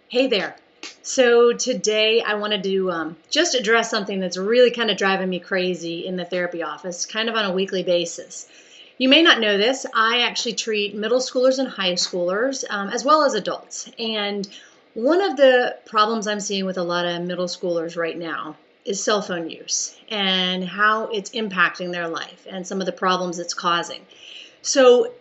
Hey there. So today I wanted to just address something that's really kind of driving me crazy in the therapy office, kind of on a weekly basis. You may not know this. I actually treat middle schoolers and high schoolers, as well as adults. And one of the problems I'm seeing with a lot of middle schoolers right now is cell phone use and how it's impacting their life and some of the problems it's causing. So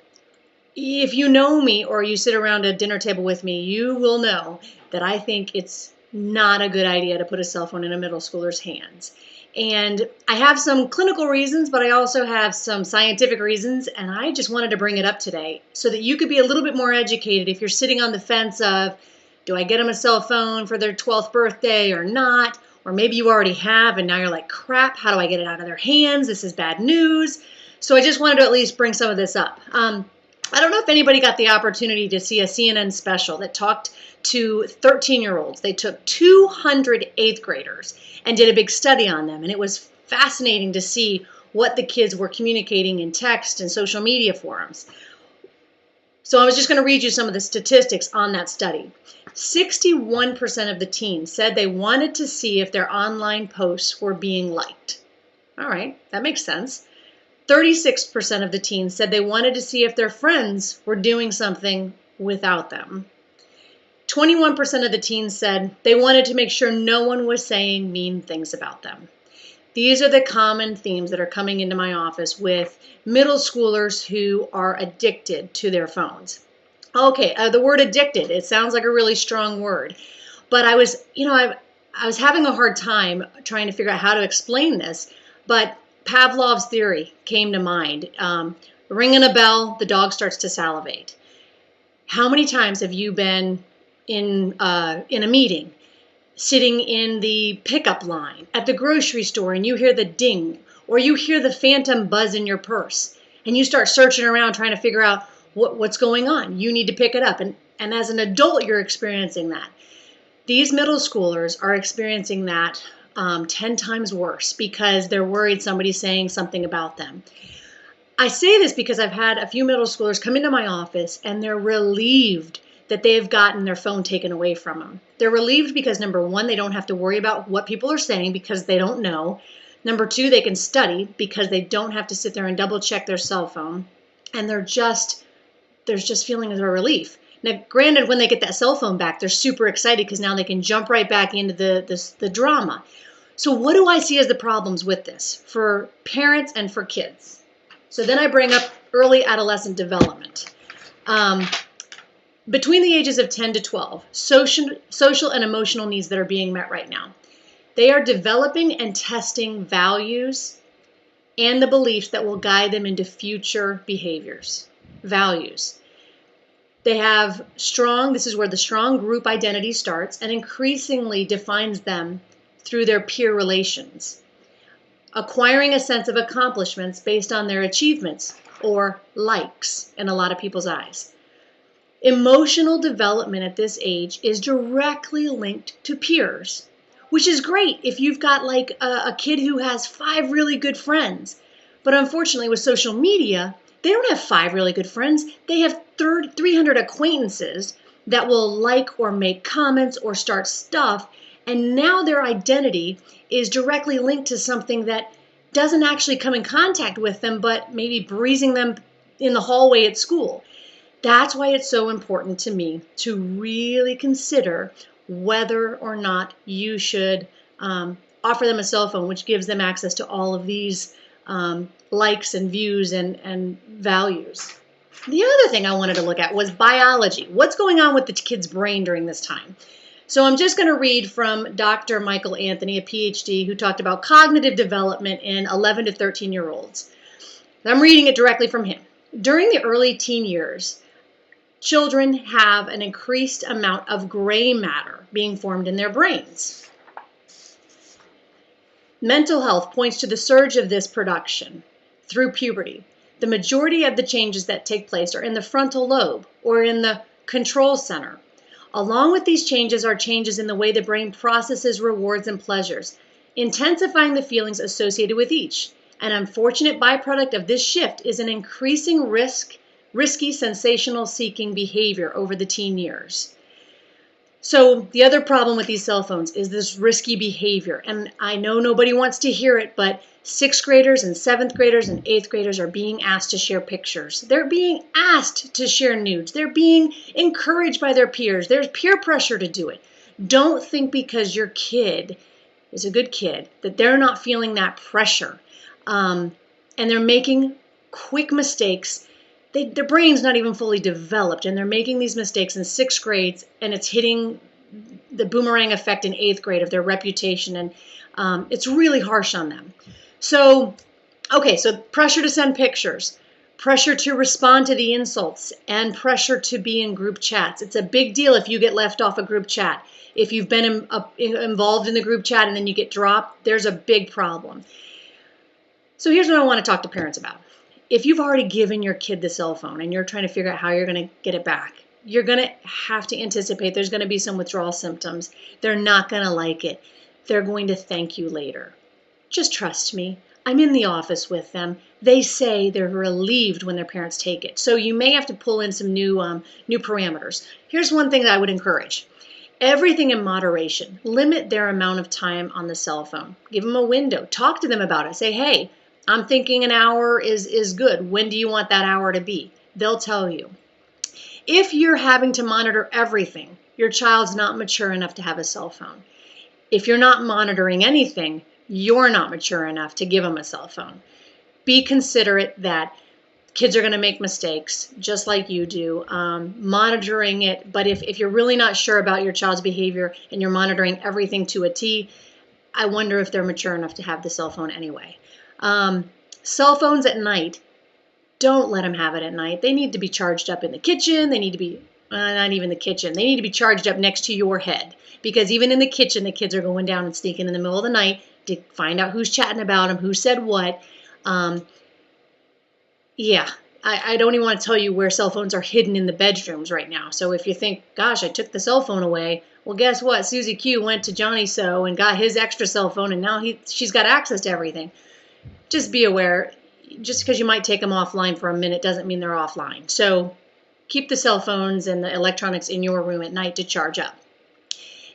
if you know me or you sit around a dinner table with me, you will know that I think it's not a good idea to put a cell phone in a middle schooler's hands. And I have some clinical reasons, but I also have some scientific reasons, and I just wanted to bring it up today so that you could be a little bit more educated if you're sitting on the fence of, do I get them a cell phone for their 12th birthday or not? Or maybe you already have, and now you're like, crap, how do I get it out of their hands? This is bad news. So I just wanted to at least bring some of this up. I don't know if anybody got the opportunity to see a CNN special that talked to 13-year-olds. They took 200 eighth graders and did a big study on them. And it was fascinating to see what the kids were communicating in text and social media forums. So I was just going to read you some of the statistics on that study. 61% of the teens said they wanted to see if their online posts were being liked. All right, that makes sense. 36% of the teens said they wanted to see if their friends were doing something without them. 21% of the teens said they wanted to make sure no one was saying mean things about them. These are the common themes that are coming into my office with middle schoolers who are addicted to their phones. Okay, the word addicted, it sounds like a really strong word, but I was having a hard time trying to figure out how to explain this, but Pavlov's theory came to mind. Ringing a bell, the dog starts to salivate. How many times have you been in a meeting, sitting in the pickup line at the grocery store, and you hear the ding, or you hear the phantom buzz in your purse, and you start searching around trying to figure out what's going on? You need to pick it up. And as an adult, you're experiencing that. These middle schoolers are experiencing that 10 times worse because they're worried somebody's saying something about them. I say this because I've had a few middle schoolers come into my office and they're relieved that they've gotten their phone taken away from them. They're relieved because, number one, they don't have to worry about what people are saying because they don't know. Number two, they can study because they don't have to sit there and double check their cell phone. And there's just feeling of a relief. Now, granted, when they get that cell phone back, they're super excited because now they can jump right back into the drama. So what do I see as the problems with this for parents and for kids? So then I bring up early adolescent development. Between the ages of 10 to 12, social and emotional needs that are being met right now. They are developing and testing values and the beliefs that will guide them into future behaviors. Values. They have this is where the strong group identity starts and increasingly defines them through their peer relations, acquiring a sense of accomplishments based on their achievements or likes in a lot of people's eyes. Emotional development at this age is directly linked to peers, which is great if you've got like a kid who has 5 really good friends. But unfortunately with social media, they don't have 5 really good friends. They have 300 acquaintances that will like or make comments or start stuff. And now their identity is directly linked to something that doesn't actually come in contact with them, but maybe breezing them in the hallway at school. That's why it's so important to me to really consider whether or not you should offer them a cell phone, which gives them access to all of these likes and views and values. The other thing I wanted to look at was biology. What's going on with the kid's brain during this time? So I'm just going to read from Dr. Michael Anthony, a PhD, who talked about cognitive development in 11 to 13-year-olds. I'm reading it directly from him. During the early teen years, children have an increased amount of gray matter being formed in their brains. Mental health points to the surge of this production through puberty. The majority of the changes that take place are in the frontal lobe or in the control center. Along with these changes are changes in the way the brain processes rewards and pleasures, intensifying the feelings associated with each. An unfortunate byproduct of this shift is an increasing risky sensational seeking behavior over the teen years. So the other problem with these cell phones is this risky behavior. And I know nobody wants to hear it, but sixth graders and seventh graders and eighth graders are being asked to share pictures. They're being asked to share nudes. They're being encouraged by their peers. There's peer pressure to do it. Don't think because your kid is a good kid that they're not feeling that pressure. And they're making quick mistakes. Their brain's not even fully developed, and they're making these mistakes in sixth grades, and it's hitting the boomerang effect in eighth grade of their reputation, and it's really harsh on them. So pressure to send pictures, pressure to respond to the insults, and pressure to be in group chats. It's a big deal if you get left off a group chat. If you've been involved in the group chat and then you get dropped, there's a big problem. So here's what I want to talk to parents about. If you've already given your kid the cell phone and you're trying to figure out how you're going to get it back, you're going to have to anticipate there's going to be some withdrawal symptoms. They're not going to like it. They're going to thank you later. Just trust me. I'm in the office with them. They say they're relieved when their parents take it. So you may have to pull in some new parameters. Here's one thing that I would encourage. Everything in moderation. Limit their amount of time on the cell phone. Give them a window. Talk to them about it. Say, hey, I'm thinking an hour is good. When do you want that hour to be? They'll tell you. If you're having to monitor everything, your child's not mature enough to have a cell phone. If you're not monitoring anything, you're not mature enough to give them a cell phone. Be considerate that kids are going to make mistakes, just like you do, monitoring it. But if you're really not sure about your child's behavior and you're monitoring everything to a T, I wonder if they're mature enough to have the cell phone anyway. Cell phones at night, don't let them have it at night. They need to be charged up in the kitchen. They need to be, not even the kitchen, they need to be charged up next to your head. Because even in the kitchen, the kids are going down and sneaking in the middle of the night to find out who's chatting about them, who said what. I don't even want to tell you where cell phones are hidden in the bedrooms right now. So if you think, gosh, I took the cell phone away, well, guess what? Susie Q went to Johnny So and got his extra cell phone, and now she's got access to everything. Just be aware, just because you might take them offline for a minute doesn't mean they're offline. So keep the cell phones and the electronics in your room at night to charge up.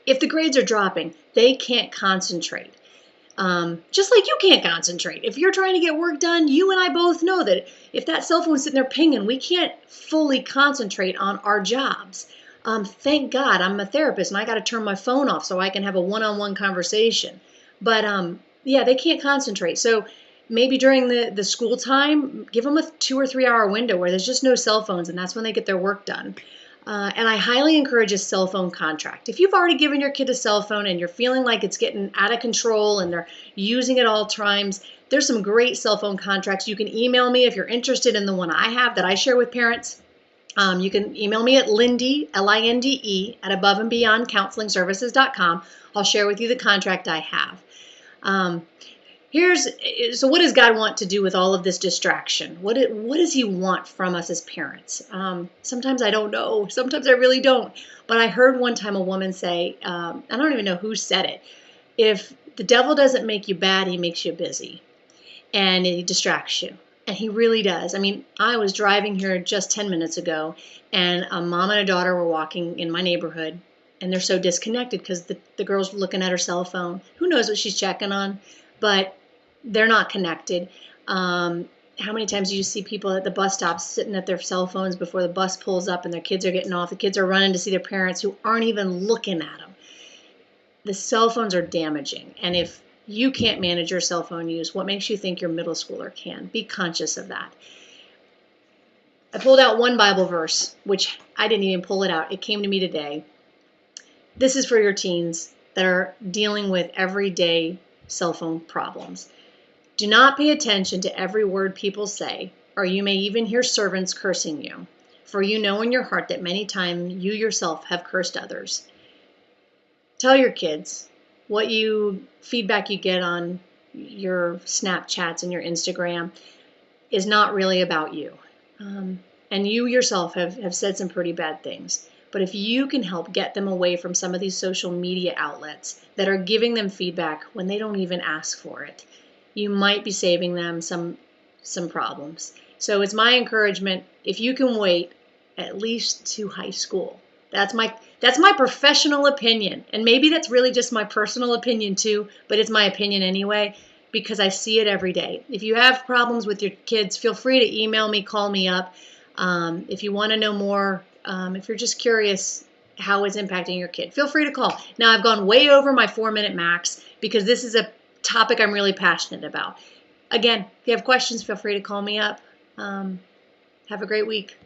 If the grades are dropping, they can't concentrate. Just like you can't concentrate. If you're trying to get work done, you and I both know that if that cell phone's sitting there pinging, we can't fully concentrate on our jobs. Thank God I'm a therapist and I got to turn my phone off so I can have a one-on-one conversation. But they can't concentrate. So maybe during the school time, give them a 2 or 3 hour window where there's just no cell phones, and that's when they get their work done. And I highly encourage a cell phone contract. If you've already given your kid a cell phone and you're feeling like it's getting out of control and they're using it all times, there's some great cell phone contracts. You can email me if you're interested in the one I have that I share with parents. You can email me at Linde, Linde, at aboveandbeyondcounselingservices.com. I'll share with you the contract I have. So what does God want to do with all of this distraction? What does he want from us as parents? Sometimes I don't know. Sometimes I really don't. But I heard one time a woman say, I don't even know who said it, if the devil doesn't make you bad, he makes you busy. And he distracts you. And he really does. I mean, I was driving here just 10 minutes ago, and a mom and a daughter were walking in my neighborhood, and they're so disconnected because the girl's looking at her cell phone. Who knows what she's checking on? But they're not connected. How many times do you see people at the bus stops sitting at their cell phones before the bus pulls up and their kids are getting off? The kids are running to see their parents who aren't even looking at them. The cell phones are damaging. And if you can't manage your cell phone use, what makes you think your middle schooler can? Be conscious of that. I pulled out one Bible verse, which I didn't even pull it out. It came to me today. This is for your teens that are dealing with everyday cell phone problems. Do not pay attention to every word people say, or you may even hear servants cursing you. For you know in your heart that many times you yourself have cursed others. Tell your kids what feedback you get on your Snapchats and your Instagram is not really about you. And you yourself have said some pretty bad things. But if you can help get them away from some of these social media outlets that are giving them feedback when they don't even ask for it, you might be saving them some problems. So it's my encouragement, if you can wait at least to high school. That's That's my professional opinion. And maybe that's really just my personal opinion too, but it's my opinion anyway, because I see it every day. If you have problems with your kids, feel free to email me, call me up. If you want to know more, if you're just curious how it's impacting your kid, feel free to call. Now, I've gone way over my 4-minute max because this is a topic I'm really passionate about. Again, if you have questions, feel free to call me up. Have a great week.